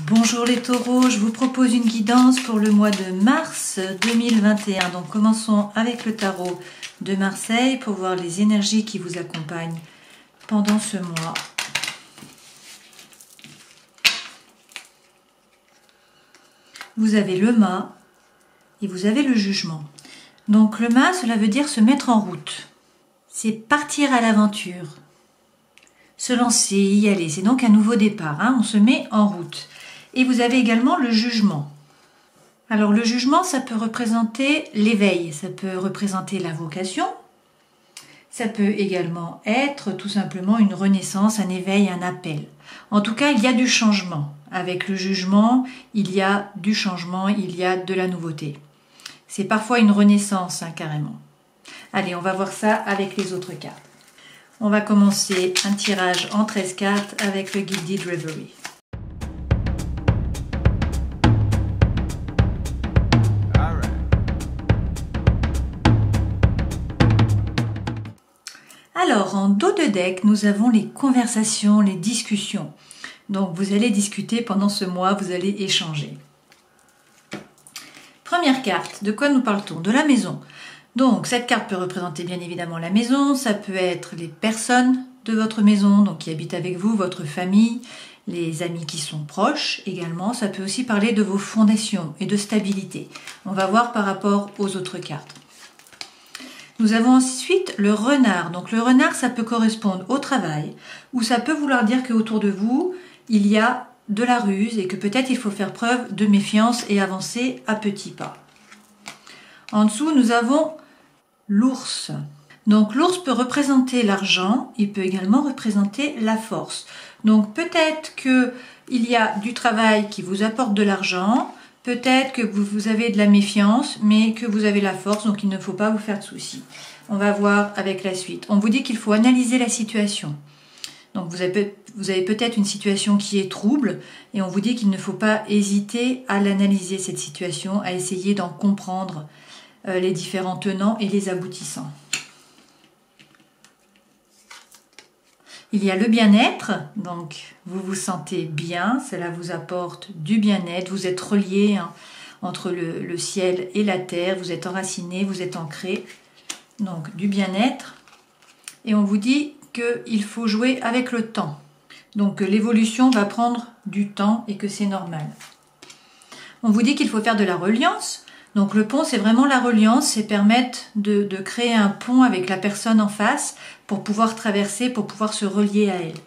Bonjour les taureaux, je vous propose une guidance pour le mois de mars 2021. Donc commençons avec le tarot de Marseille pour voir les énergies qui vous accompagnent pendant ce mois. Vous avez le mât et vous avez le jugement. Donc le mât, cela veut dire se mettre en route. C'est partir à l'aventure. Se lancer, y aller. C'est donc un nouveau départ. On se met en route. Et vous avez également le jugement. Alors le jugement, ça peut représenter l'éveil. Ça peut représenter la vocation. Ça peut également être tout simplement une renaissance, un éveil, un appel. En tout cas, il y a du changement. Avec le jugement, il y a du changement, il y a de la nouveauté. C'est parfois une renaissance, carrément. Allez, on va voir ça avec les autres cartes. On va commencer un tirage en 13 cartes avec le Gilded Reverie. Alors, en dos de deck, nous avons les conversations, les discussions. Donc, vous allez discuter pendant ce mois, vous allez échanger. Première carte, de quoi nous parle-t-on? De la maison. Donc, cette carte peut représenter bien évidemment la maison, ça peut être les personnes de votre maison, donc qui habitent avec vous, votre famille, les amis qui sont proches également. Ça peut aussi parler de vos fondations et de stabilité. On va voir par rapport aux autres cartes. Nous avons ensuite le renard. Donc le renard, ça peut correspondre au travail, ou ça peut vouloir dire qu'autour de vous, il y a de la ruse et que peut-être il faut faire preuve de méfiance et avancer à petits pas. En dessous, nous avons l'ours. Donc l'ours peut représenter l'argent, il peut également représenter la force. Donc peut-être qu'il y a du travail qui vous apporte de l'argent, peut-être que vous avez de la méfiance, mais que vous avez la force, donc il ne faut pas vous faire de soucis. On va voir avec la suite. On vous dit qu'il faut analyser la situation. Donc vous avez peut-être une situation qui est trouble, et on vous dit qu'il ne faut pas hésiter à l'analyser, cette situation, à essayer d'en comprendre les différents tenants et les aboutissants. Il y a le bien-être, donc vous vous sentez bien, cela vous apporte du bien-être, vous êtes relié entre le ciel et la terre, vous êtes enraciné, vous êtes ancré, donc du bien-être. Et on vous dit qu'il faut jouer avec le temps, donc l'évolution va prendre du temps et que c'est normal. On vous dit qu'il faut faire de la reliance. Donc le pont, c'est vraiment la reliance, c'est permettre de créer un pont avec la personne en face pour pouvoir traverser, pour pouvoir se relier à elle.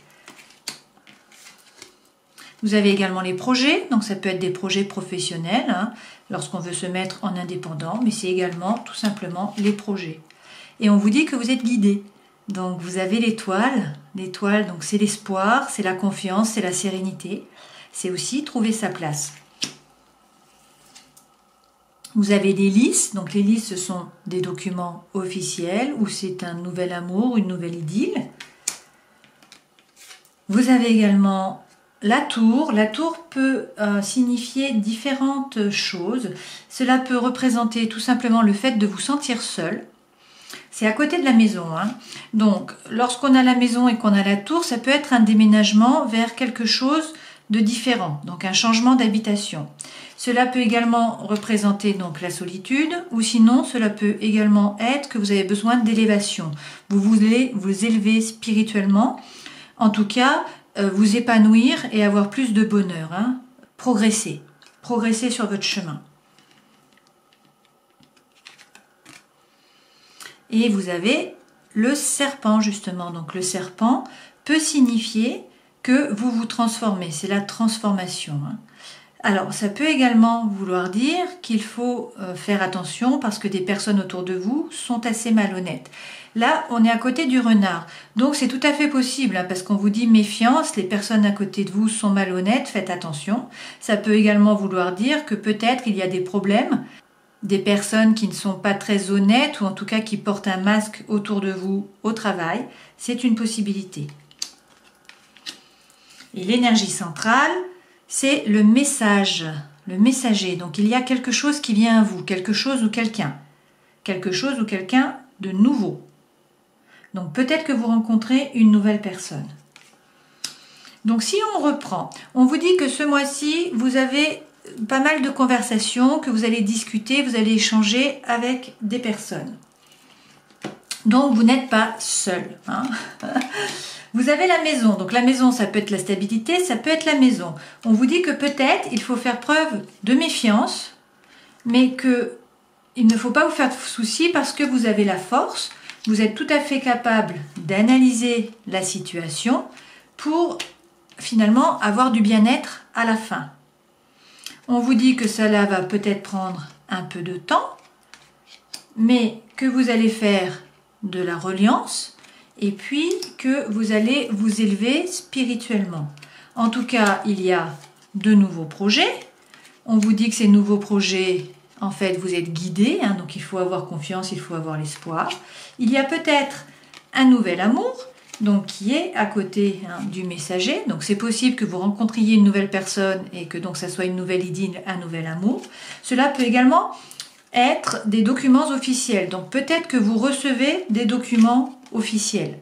Vous avez également les projets, donc ça peut être des projets professionnels, lorsqu'on veut se mettre en indépendant, mais c'est également tout simplement les projets. Et on vous dit que vous êtes guidé. Donc vous avez l'étoile, donc c'est l'espoir, c'est la confiance, c'est la sérénité, c'est aussi trouver sa place. Vous avez des listes, donc les listes ce sont des documents officiels ou c'est un nouvel amour, une nouvelle idylle. Vous avez également la tour peut signifier différentes choses. Cela peut représenter tout simplement le fait de vous sentir seul. C'est à côté de la maison. Donc lorsqu'on a la maison et qu'on a la tour, ça peut être un déménagement vers quelque chose de différent, donc un changement d'habitation. Cela peut également représenter donc la solitude, ou sinon cela peut également être que vous avez besoin d'élévation. Vous voulez vous élever spirituellement, en tout cas vous épanouir et avoir plus de bonheur, progresser sur votre chemin. Et vous avez le serpent justement, donc le serpent peut signifier que vous vous transformez, c'est la transformation. Alors, ça peut également vouloir dire qu'il faut faire attention parce que des personnes autour de vous sont assez malhonnêtes. Là, on est à côté du renard, donc c'est tout à fait possible parce qu'on vous dit méfiance, les personnes à côté de vous sont malhonnêtes, faites attention. Ça peut également vouloir dire que peut-être il y a des problèmes, des personnes qui ne sont pas très honnêtes ou en tout cas qui portent un masque autour de vous au travail, c'est une possibilité. Et l'énergie centrale, c'est le message, le messager. Donc il y a quelque chose qui vient à vous, quelque chose ou quelqu'un de nouveau. Donc peut-être que vous rencontrez une nouvelle personne. Donc si on reprend, on vous dit que ce mois-ci, vous avez pas mal de conversations, que vous allez discuter, vous allez échanger avec des personnes. Donc vous n'êtes pas seul. Hein. Vous avez la maison. Donc la maison, ça peut être la stabilité, ça peut être la maison. On vous dit que peut-être il faut faire preuve de méfiance, mais que il ne faut pas vous faire de soucis parce que vous avez la force. Vous êtes tout à fait capable d'analyser la situation pour finalement avoir du bien-être à la fin. On vous dit que cela va peut-être prendre un peu de temps, mais que vous allez faire de la reliance et puis que vous allez vous élever spirituellement. En tout cas, il y a de nouveaux projets. On vous dit que ces nouveaux projets, en fait, vous êtes guidés, hein, donc il faut avoir confiance, il faut avoir l'espoir. Il y a peut-être un nouvel amour, donc qui est à côté du messager. Donc c'est possible que vous rencontriez une nouvelle personne et que donc ça soit une nouvelle idylle, un nouvel amour. Cela peut également être des documents officiels. Donc peut-être que vous recevez des documents officiels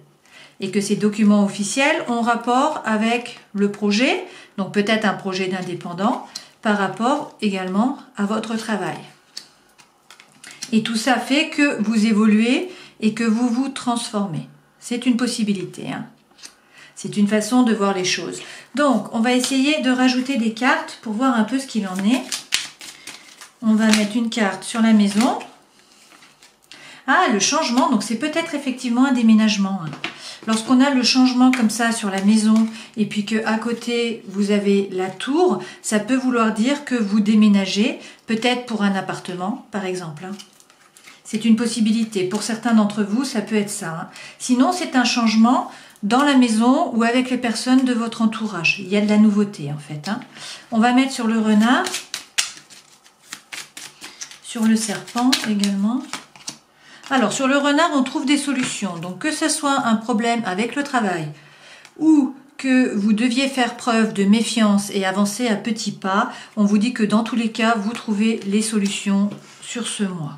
et que ces documents officiels ont rapport avec le projet, donc peut-être un projet d'indépendant par rapport également à votre travail. Et tout ça fait que vous évoluez et que vous vous transformez. C'est une possibilité. Hein. C'est une façon de voir les choses. Donc, on va essayer de rajouter des cartes pour voir un peu ce qu'il en est. On va mettre une carte sur la maison. Ah, le changement. Donc, c'est peut-être effectivement un déménagement. Hein. Lorsqu'on a le changement comme ça sur la maison et puis qu'à côté, vous avez la tour, ça peut vouloir dire que vous déménagez, peut-être pour un appartement, par exemple. Hein. C'est une possibilité. Pour certains d'entre vous, ça peut être ça. Hein. Sinon, c'est un changement dans la maison ou avec les personnes de votre entourage. Il y a de la nouveauté, en fait. Hein. On va mettre sur le renard, sur le serpent également. Alors, sur le renard, on trouve des solutions. Donc, que ce soit un problème avec le travail ou que vous deviez faire preuve de méfiance et avancer à petits pas, on vous dit que dans tous les cas, vous trouvez les solutions sur ce mois.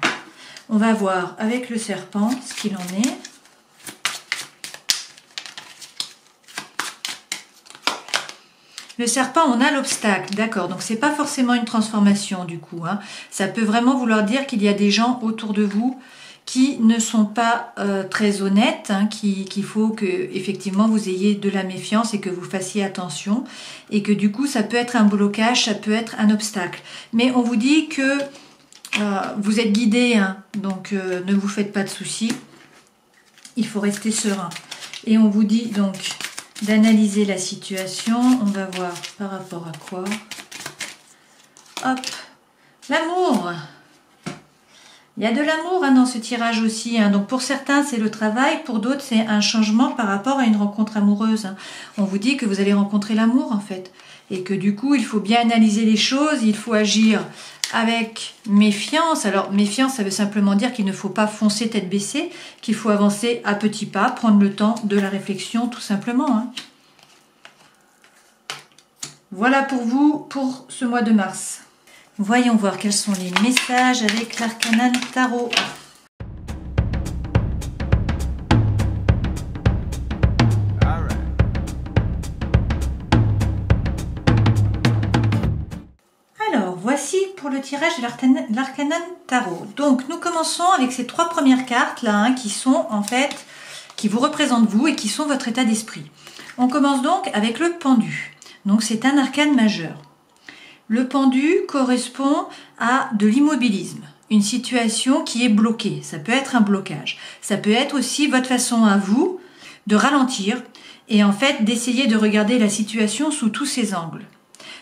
On va voir avec le serpent ce qu'il en est. Le serpent, on a l'obstacle, d'accord. Donc, c'est pas forcément une transformation du coup. Hein. Ça peut vraiment vouloir dire qu'il y a des gens autour de vous qui ne sont pas très honnêtes, hein, qu'il faut que effectivement vous ayez de la méfiance et que vous fassiez attention. Et que du coup, ça peut être un blocage, ça peut être un obstacle. Mais on vous dit que vous êtes guidé, hein, donc ne vous faites pas de soucis. Il faut rester serein. Et on vous dit donc d'analyser la situation. On va voir par rapport à quoi. Hop, l'amour. Il y a de l'amour hein, dans ce tirage aussi. Hein. Donc pour certains, c'est le travail. Pour d'autres, c'est un changement par rapport à une rencontre amoureuse. Hein. On vous dit que vous allez rencontrer l'amour en fait. Et que du coup, il faut bien analyser les choses. Il faut agir avec méfiance. Alors, méfiance, ça veut simplement dire qu'il ne faut pas foncer tête baissée, qu'il faut avancer à petits pas, prendre le temps de la réflexion, tout simplement. Hein. Voilà pour vous, pour ce mois de mars. Voyons voir quels sont les messages avec l'Arcanan Tarot. Voici pour le tirage de l'Arcanan Tarot. Donc nous commençons avec ces trois premières cartes là, hein, qui sont en fait, qui vous représentent vous et qui sont votre état d'esprit. On commence donc avec le pendu. Donc c'est un arcane majeur. Le pendu correspond à de l'immobilisme, une situation qui est bloquée. Ça peut être un blocage. Ça peut être aussi votre façon à vous de ralentir et en fait d'essayer de regarder la situation sous tous ses angles.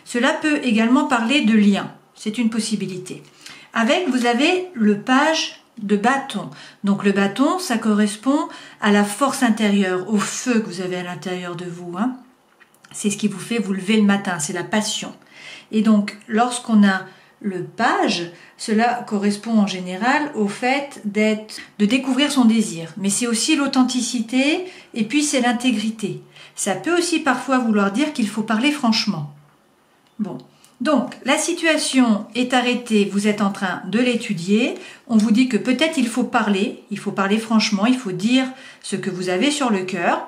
Cela peut également parler de lien. C'est une possibilité. Avec, vous avez le page de bâton. Donc le bâton, ça correspond à la force intérieure, au feu que vous avez à l'intérieur de vous. Hein. C'est ce qui vous fait vous lever le matin, c'est la passion. Et donc, lorsqu'on a le page, cela correspond en général au fait de découvrir son désir. Mais c'est aussi l'authenticité et puis c'est l'intégrité. Ça peut aussi parfois vouloir dire qu'il faut parler franchement. Bon, donc la situation est arrêtée, vous êtes en train de l'étudier, on vous dit que peut-être il faut parler franchement, il faut dire ce que vous avez sur le cœur,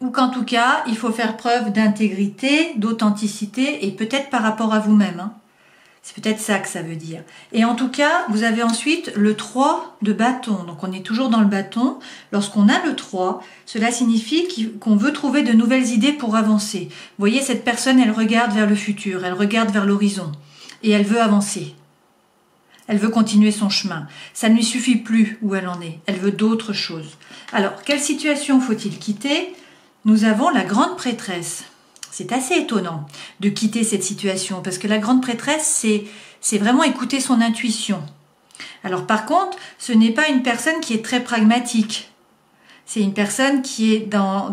ou qu'en tout cas, il faut faire preuve d'intégrité, d'authenticité et peut-être par rapport à vous-même, hein. C'est peut-être ça que ça veut dire. Et en tout cas, vous avez ensuite le 3 de bâton. Donc on est toujours dans le bâton. Lorsqu'on a le 3, cela signifie qu'on veut trouver de nouvelles idées pour avancer. Vous voyez, cette personne, elle regarde vers le futur, elle regarde vers l'horizon et elle veut avancer. Elle veut continuer son chemin. Ça ne lui suffit plus où elle en est. Elle veut d'autres choses. Alors, quelle situation faut-il quitter? Nous avons la grande prêtresse. C'est assez étonnant de quitter cette situation parce que la grande prêtresse, c'est vraiment écouter son intuition. Alors par contre, ce n'est pas une personne qui est très pragmatique. C'est une personne qui est dans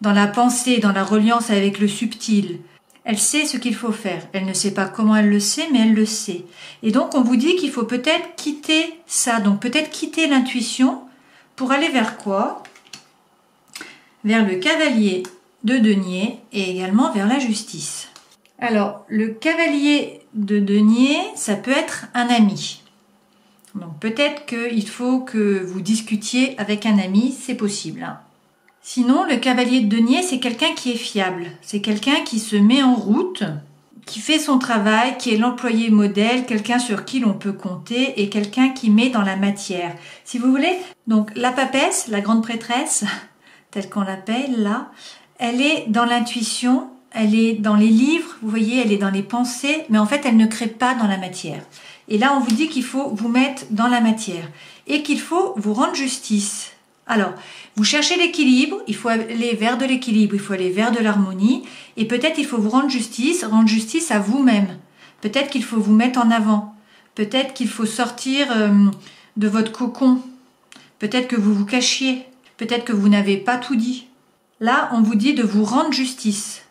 la pensée, dans la reliance avec le subtil. Elle sait ce qu'il faut faire. Elle ne sait pas comment elle le sait, mais elle le sait. Et donc on vous dit qu'il faut peut-être quitter ça. Donc peut-être quitter l'intuition pour aller vers quoi? Vers le cavalier de denier et également vers la justice. Alors, le cavalier de denier, ça peut être un ami. Donc peut-être qu'il faut que vous discutiez avec un ami, c'est possible, hein. Sinon, le cavalier de denier, c'est quelqu'un qui est fiable. C'est quelqu'un qui se met en route, qui fait son travail, qui est l'employé modèle, quelqu'un sur qui l'on peut compter et quelqu'un qui met dans la matière. Si vous voulez, donc la papesse, la grande prêtresse, telle qu'on l'appelle là, elle est dans l'intuition, elle est dans les livres, vous voyez, elle est dans les pensées, mais en fait, elle ne crée pas dans la matière. Et là, on vous dit qu'il faut vous mettre dans la matière et qu'il faut vous rendre justice. Alors, vous cherchez l'équilibre, il faut aller vers de l'équilibre, il faut aller vers de l'harmonie et peut-être il faut vous rendre justice à vous-même. Peut-être qu'il faut vous mettre en avant. Peut-être qu'il faut sortir de votre cocon. Peut-être que vous vous cachiez. Peut-être que vous n'avez pas tout dit. Là, on vous dit de vous rendre justice.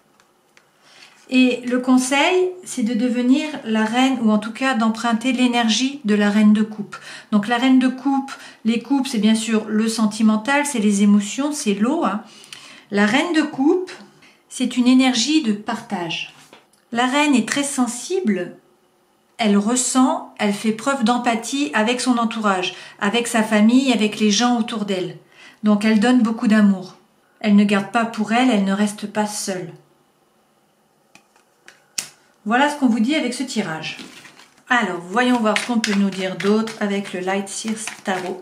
Et le conseil, c'est de devenir la reine, ou en tout cas d'emprunter l'énergie de la reine de coupe. Donc la reine de coupe, les coupes, c'est bien sûr le sentimental, c'est les émotions, c'est l'eau, hein. La reine de coupe, c'est une énergie de partage. La reine est très sensible, elle ressent, elle fait preuve d'empathie avec son entourage, avec sa famille, avec les gens autour d'elle. Donc elle donne beaucoup d'amour. Elle ne garde pas pour elle, elle ne reste pas seule. Voilà ce qu'on vous dit avec ce tirage. Alors, voyons voir ce qu'on peut nous dire d'autre avec le Light Seers Tarot.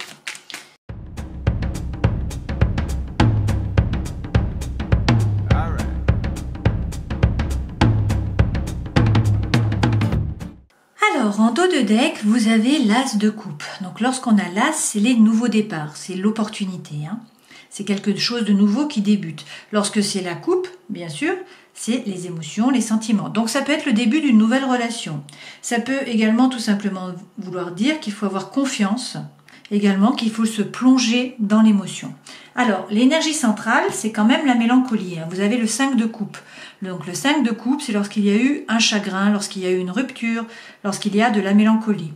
Alors, en dos de deck, vous avez l'As de coupe. Donc, lorsqu'on a l'As, c'est les nouveaux départs, c'est l'opportunité, hein. C'est quelque chose de nouveau qui débute. Lorsque c'est la coupe, bien sûr, c'est les émotions, les sentiments. Donc ça peut être le début d'une nouvelle relation. Ça peut également tout simplement vouloir dire qu'il faut avoir confiance, également qu'il faut se plonger dans l'émotion. Alors, l'énergie centrale, c'est quand même la mélancolie, hein. Vous avez le 5 de coupe. Donc le 5 de coupe, c'est lorsqu'il y a eu un chagrin, lorsqu'il y a eu une rupture, lorsqu'il y a de la mélancolie.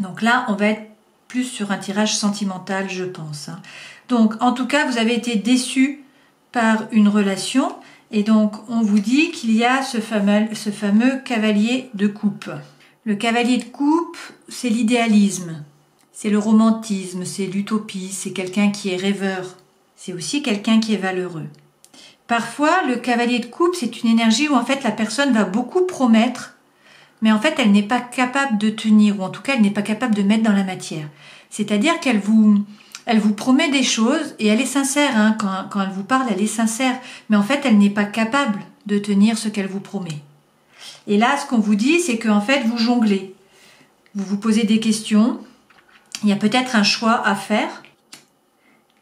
Donc là, on va être plus sur un tirage sentimental, je pense, hein. Donc, en tout cas, vous avez été déçu par une relation et donc on vous dit qu'il y a ce fameux cavalier de coupe. Le cavalier de coupe, c'est l'idéalisme, c'est le romantisme, c'est l'utopie, c'est quelqu'un qui est rêveur, c'est aussi quelqu'un qui est valeureux. Parfois, le cavalier de coupe, c'est une énergie où en fait la personne va beaucoup promettre, mais en fait elle n'est pas capable de tenir, ou en tout cas elle n'est pas capable de mettre dans la matière. C'est-à-dire qu'elle vous promet des choses et elle est sincère, hein, quand elle vous parle, elle est sincère, mais en fait elle n'est pas capable de tenir ce qu'elle vous promet. Et là, ce qu'on vous dit, c'est qu'en fait vous jonglez, vous vous posez des questions, il y a peut-être un choix à faire,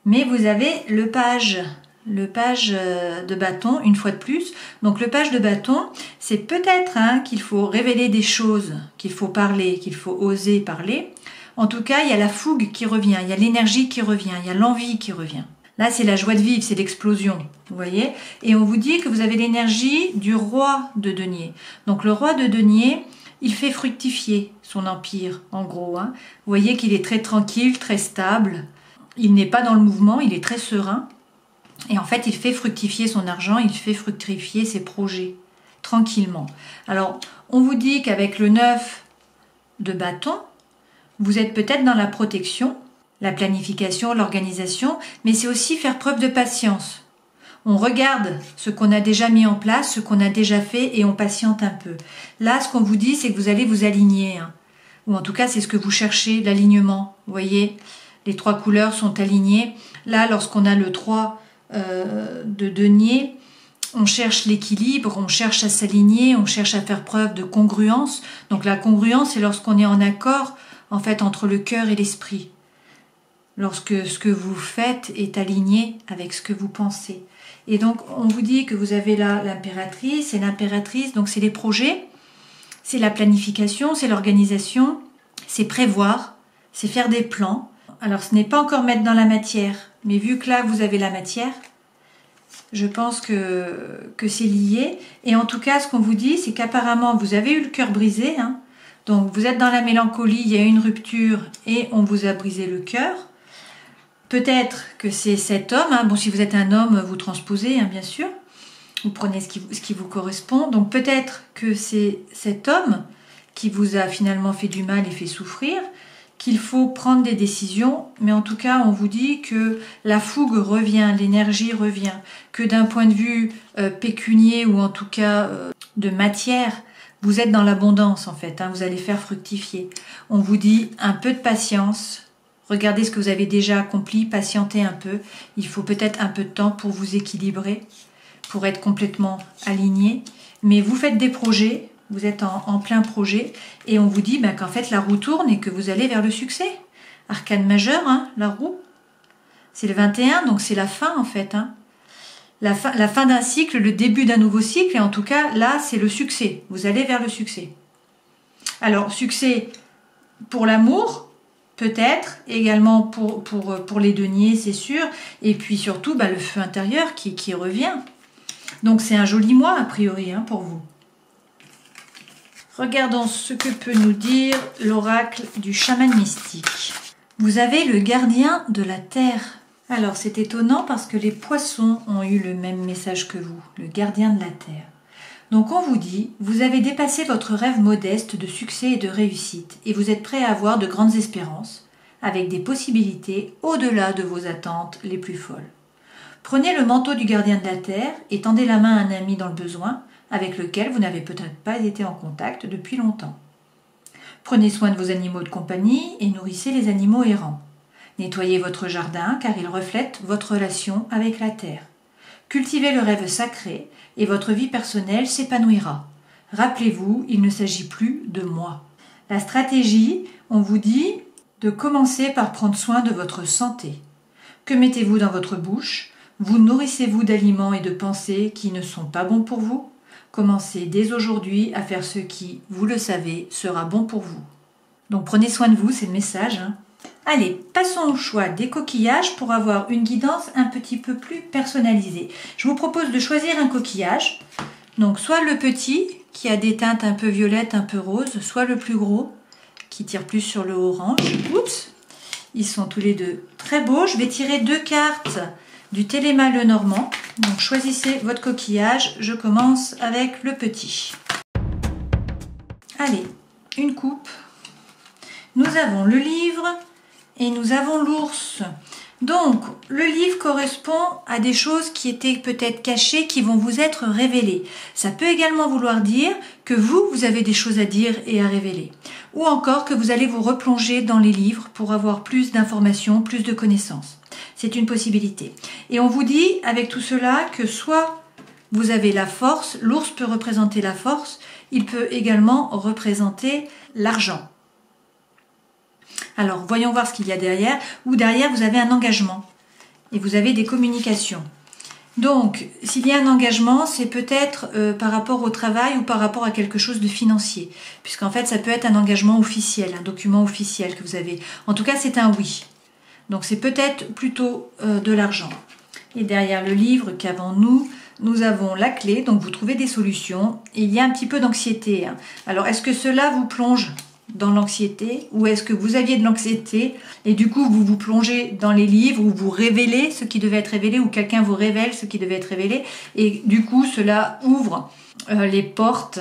mais vous avez le page de bâton, une fois de plus. Donc le page de bâton, c'est peut-être qu'il faut révéler des choses, qu'il faut parler, qu'il faut oser parler. En tout cas, il y a la fougue qui revient, il y a l'énergie qui revient, il y a l'envie qui revient. Là, c'est la joie de vivre, c'est l'explosion, vous voyez. Et on vous dit que vous avez l'énergie du roi de denier. Donc le roi de denier, il fait fructifier son empire, en gros, hein. Vous voyez qu'il est très tranquille, très stable. Il n'est pas dans le mouvement, il est très serein. Et en fait, il fait fructifier son argent, il fait fructifier ses projets, tranquillement. Alors, on vous dit qu'avec le 9 de bâton, vous êtes peut-être dans la protection, la planification, l'organisation, mais c'est aussi faire preuve de patience. On regarde ce qu'on a déjà mis en place, ce qu'on a déjà fait et on patiente un peu. Là, ce qu'on vous dit, c'est que vous allez vous aligner. Hein. Ou en tout cas, c'est ce que vous cherchez, l'alignement. Vous voyez, les 3 couleurs sont alignées. Là, lorsqu'on a le 3 de denier, on cherche l'équilibre, on cherche à s'aligner, on cherche à faire preuve de congruence. Donc la congruence, c'est lorsqu'on est en accord en fait entre le cœur et l'esprit. Lorsque ce que vous faites est aligné avec ce que vous pensez. Et donc on vous dit que vous avez là l'impératrice, et l'impératrice, donc c'est les projets, c'est la planification, c'est l'organisation, c'est prévoir, c'est faire des plans. Alors ce n'est pas encore mettre dans la matière, mais vu que là vous avez la matière, je pense que c'est lié. Et en tout cas, ce qu'on vous dit, c'est qu'apparemment, vous avez eu le cœur brisé. Hein. Donc, vous êtes dans la mélancolie, il y a eu une rupture et on vous a brisé le cœur. Peut-être que c'est cet homme. Hein. Bon, si vous êtes un homme, vous transposez, hein, bien sûr. Vous prenez ce qui vous correspond. Donc, peut-être que c'est cet homme qui vous a finalement fait du mal et fait souffrir, qu'il faut prendre des décisions, mais en tout cas, on vous dit que la fougue revient, l'énergie revient, que d'un point de vue pécunier ou en tout cas de matière, vous êtes dans l'abondance en fait, hein, vous allez faire fructifier. On vous dit un peu de patience, regardez ce que vous avez déjà accompli, patientez un peu, il faut peut-être un peu de temps pour vous équilibrer, pour être complètement aligné, mais vous faites des projets, vous êtes en plein projet et on vous dit qu'en fait la roue tourne et que vous allez vers le succès. Arcane majeur, hein, la roue. C'est le 21, donc c'est la fin en fait. Hein. La fin d'un cycle, le début d'un nouveau cycle et en tout cas là c'est le succès. Vous allez vers le succès. Alors succès pour l'amour, peut-être, également pour les deniers, c'est sûr. Et puis surtout le feu intérieur qui revient. Donc c'est un joli mois a priori hein, pour vous. Regardons ce que peut nous dire l'oracle du chaman mystique. Vous avez le gardien de la terre. Alors c'est étonnant parce que les poissons ont eu le même message que vous, le gardien de la terre. Donc on vous dit, vous avez dépassé votre rêve modeste de succès et de réussite et vous êtes prêt à avoir de grandes espérances, avec des possibilités au-delà de vos attentes les plus folles. Prenez le manteau du gardien de la terre et tendez la main à un ami dans le besoin, avec lequel vous n'avez peut-être pas été en contact depuis longtemps. Prenez soin de vos animaux de compagnie et nourrissez les animaux errants. Nettoyez votre jardin car il reflète votre relation avec la terre. Cultivez le rêve sacré et votre vie personnelle s'épanouira. Rappelez-vous, il ne s'agit plus de moi. La stratégie, on vous dit de commencer par prendre soin de votre santé. Que mettez-vous dans votre bouche ? Vous nourrissez-vous d'aliments et de pensées qui ne sont pas bons pour vous ? Commencez dès aujourd'hui à faire ce qui, vous le savez, sera bon pour vous. Donc prenez soin de vous, c'est le message. Hein. Allez, passons au choix des coquillages pour avoir une guidance un petit peu plus personnalisée. Je vous propose de choisir un coquillage. Donc soit le petit, qui a des teintes un peu violettes, un peu roses, soit le plus gros, qui tire plus sur le orange. Oups, ils sont tous les deux très beaux. Je vais tirer 2 cartes du Téléma Lenormand. Donc choisissez votre coquillage. Je commence avec le petit. Allez, une coupe. Nous avons le livre et nous avons l'ours. Donc, le livre correspond à des choses qui étaient peut-être cachées, qui vont vous être révélées. Ça peut également vouloir dire que vous avez des choses à dire et à révéler. Ou encore que vous allez vous replonger dans les livres pour avoir plus d'informations, plus de connaissances. C'est une possibilité. Et on vous dit, avec tout cela, que soit vous avez la force, l'ours peut représenter la force, il peut également représenter l'argent. Alors, voyons voir ce qu'il y a derrière. Ou derrière, vous avez un engagement et vous avez des communications. Donc, s'il y a un engagement, c'est peut-être par rapport au travail ou par rapport à quelque chose de financier. Puisqu'en fait, ça peut être un engagement officiel, un document officiel que vous avez. En tout cas, c'est un oui. Donc, c'est peut-être plutôt de l'argent. Et derrière le livre qu'avons-nous ? Nous avons la clé, donc vous trouvez des solutions. Et il y a un petit peu d'anxiété. Hein. Alors, est-ce que cela vous plonge dans l'anxiété ou est-ce que vous aviez de l'anxiété et du coup vous vous plongez dans les livres ou vous révélez ce qui devait être révélé ou quelqu'un vous révèle ce qui devait être révélé et du coup cela ouvre les portes,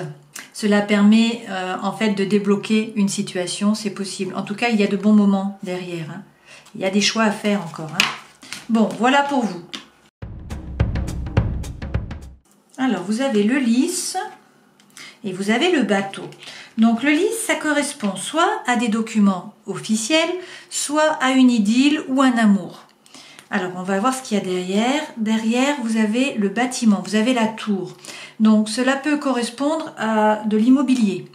cela permet en fait de débloquer une situation, c'est possible. En tout cas il y a de bons moments derrière, hein. Il y a des choix à faire encore. Hein. Bon, voilà pour vous. Alors, vous avez le lys et vous avez le bateau. Donc, le lys, ça correspond soit à des documents officiels, soit à une idylle ou un amour. Alors, on va voir ce qu'il y a derrière. Derrière, vous avez le bâtiment, vous avez la tour. Donc, cela peut correspondre à de l'immobilier.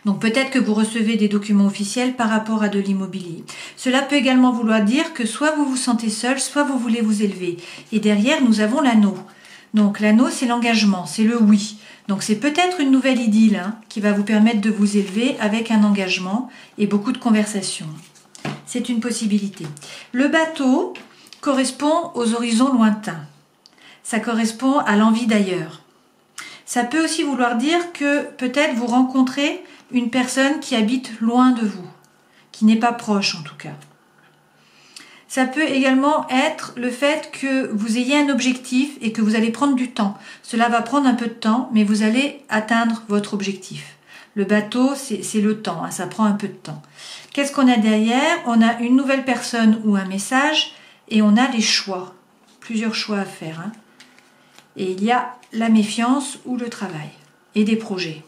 Donc, peut-être que vous recevez des documents officiels par rapport à de l'immobilier. Cela peut également vouloir dire que soit vous vous sentez seul, soit vous voulez vous élever. Et derrière, nous avons l'anneau. Donc, l'anneau, c'est l'engagement, c'est le oui. Donc, c'est peut-être une nouvelle idylle qui va vous permettre de vous élever avec un engagement et beaucoup de conversations. C'est une possibilité. Le bateau correspond aux horizons lointains. Ça correspond à l'envie d'ailleurs. Ça peut aussi vouloir dire que peut-être vous rencontrez une personne qui habite loin de vous, qui n'est pas proche en tout cas. Ça peut également être le fait que vous ayez un objectif et que vous allez prendre du temps. Cela va prendre un peu de temps, mais vous allez atteindre votre objectif. Le bateau, c'est le temps, ça prend un peu de temps. Qu'est-ce qu'on a derrière? On a une nouvelle personne ou un message et on a des choix, plusieurs choix à faire. Et il y a la méfiance ou le travail et des projets.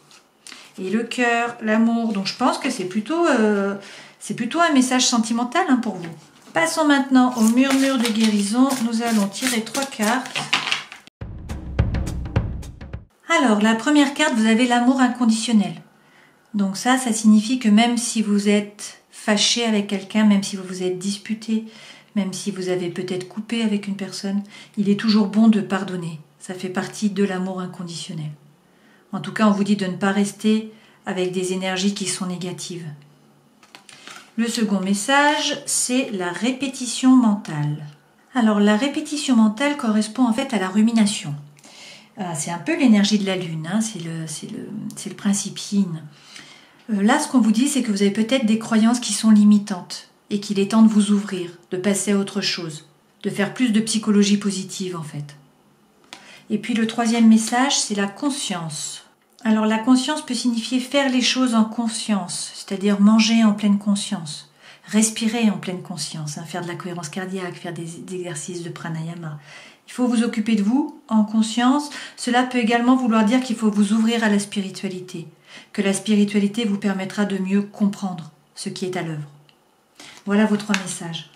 Et le cœur, l'amour, donc je pense que c'est plutôt un message sentimental pour vous. Passons maintenant au murmure de guérison. Nous allons tirer 3 cartes. Alors, la première carte, vous avez l'amour inconditionnel. Donc ça signifie que même si vous êtes fâché avec quelqu'un, même si vous vous êtes disputé, même si vous avez peut-être coupé avec une personne, il est toujours bon de pardonner. Ça fait partie de l'amour inconditionnel. En tout cas, on vous dit de ne pas rester avec des énergies qui sont négatives. Le second message, c'est la répétition mentale. Alors, la répétition mentale correspond en fait à la rumination. C'est un peu l'énergie de la lune, c'est le principe yin. Là, ce qu'on vous dit, c'est que vous avez peut-être des croyances qui sont limitantes et qu'il est temps de vous ouvrir, de passer à autre chose, de faire plus de psychologie positive en fait. Et puis le troisième message, c'est la conscience. Alors la conscience peut signifier faire les choses en conscience, c'est-à-dire manger en pleine conscience, respirer en pleine conscience, faire de la cohérence cardiaque, faire des exercices de pranayama. Il faut vous occuper de vous en conscience. Cela peut également vouloir dire qu'il faut vous ouvrir à la spiritualité, que la spiritualité vous permettra de mieux comprendre ce qui est à l'œuvre. Voilà vos 3 messages.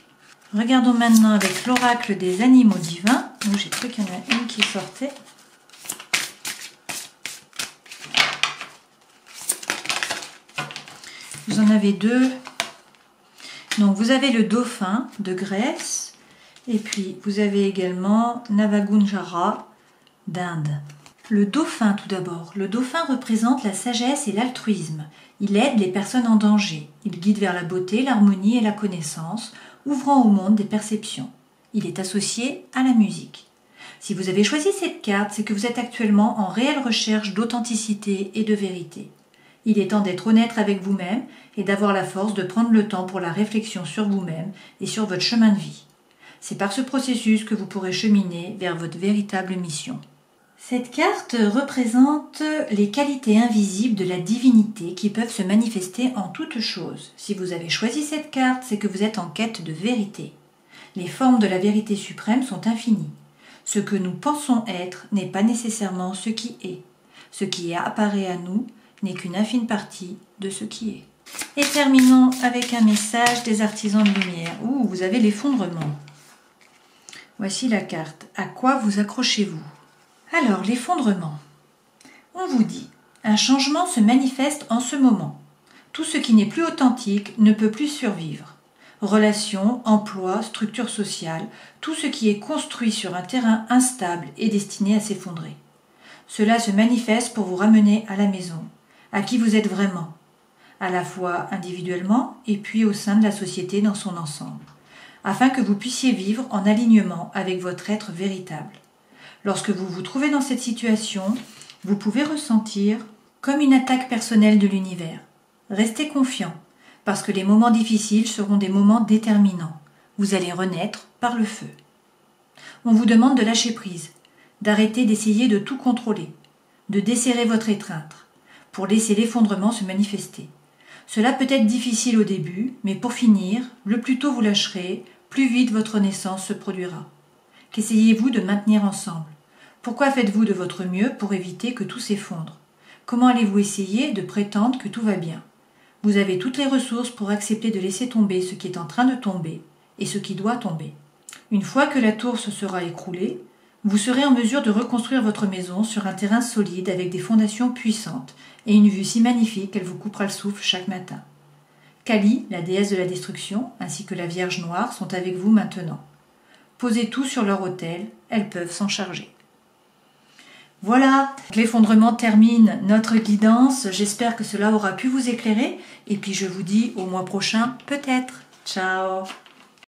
Regardons maintenant avec l'oracle des animaux divins. Donc j'ai cru qu'il y en a une qui sortait. Vous en avez 2. Donc vous avez le dauphin de Grèce et puis vous avez également Navagunjara d'Inde. Le dauphin tout d'abord. Le dauphin représente la sagesse et l'altruisme. Il aide les personnes en danger. Il guide vers la beauté, l'harmonie et la connaissance, ouvrant au monde des perceptions. Il est associé à la musique. Si vous avez choisi cette carte, c'est que vous êtes actuellement en réelle recherche d'authenticité et de vérité. Il est temps d'être honnête avec vous-même et d'avoir la force de prendre le temps pour la réflexion sur vous-même et sur votre chemin de vie. C'est par ce processus que vous pourrez cheminer vers votre véritable mission. Cette carte représente les qualités invisibles de la divinité qui peuvent se manifester en toutes choses. Si vous avez choisi cette carte, c'est que vous êtes en quête de vérité. Les formes de la vérité suprême sont infinies. Ce que nous pensons être n'est pas nécessairement ce qui est. Ce qui apparaît à nous n'est qu'une infime partie de ce qui est. Et terminons avec un message des artisans de lumière. Ouh, vous avez l'effondrement. Voici la carte. À quoi vous accrochez-vous ? Alors, l'effondrement. On vous dit, un changement se manifeste en ce moment. Tout ce qui n'est plus authentique ne peut plus survivre. Relations, emploi, structure sociale, tout ce qui est construit sur un terrain instable est destiné à s'effondrer. Cela se manifeste pour vous ramener à la maison, à qui vous êtes vraiment, à la fois individuellement et puis au sein de la société dans son ensemble, afin que vous puissiez vivre en alignement avec votre être véritable. Lorsque vous vous trouvez dans cette situation, vous pouvez ressentir comme une attaque personnelle de l'univers. Restez confiant, parce que les moments difficiles seront des moments déterminants. Vous allez renaître par le feu. On vous demande de lâcher prise, d'arrêter d'essayer de tout contrôler, de desserrer votre étreinte, pour laisser l'effondrement se manifester. Cela peut être difficile au début, mais pour finir, le plus tôt vous lâcherez, plus vite votre renaissance se produira. Qu'essayez-vous de maintenir ensemble? Pourquoi faites-vous de votre mieux pour éviter que tout s'effondre? Comment allez-vous essayer de prétendre que tout va bien? Vous avez toutes les ressources pour accepter de laisser tomber ce qui est en train de tomber et ce qui doit tomber. Une fois que la tour se sera écroulée, vous serez en mesure de reconstruire votre maison sur un terrain solide avec des fondations puissantes et une vue si magnifique qu'elle vous coupera le souffle chaque matin. Kali, la déesse de la destruction, ainsi que la Vierge Noire sont avec vous maintenant. Posez tout sur leur autel, elles peuvent s'en charger. Voilà, l'effondrement termine notre guidance. J'espère que cela aura pu vous éclairer. Et puis je vous dis au mois prochain, peut-être. Ciao!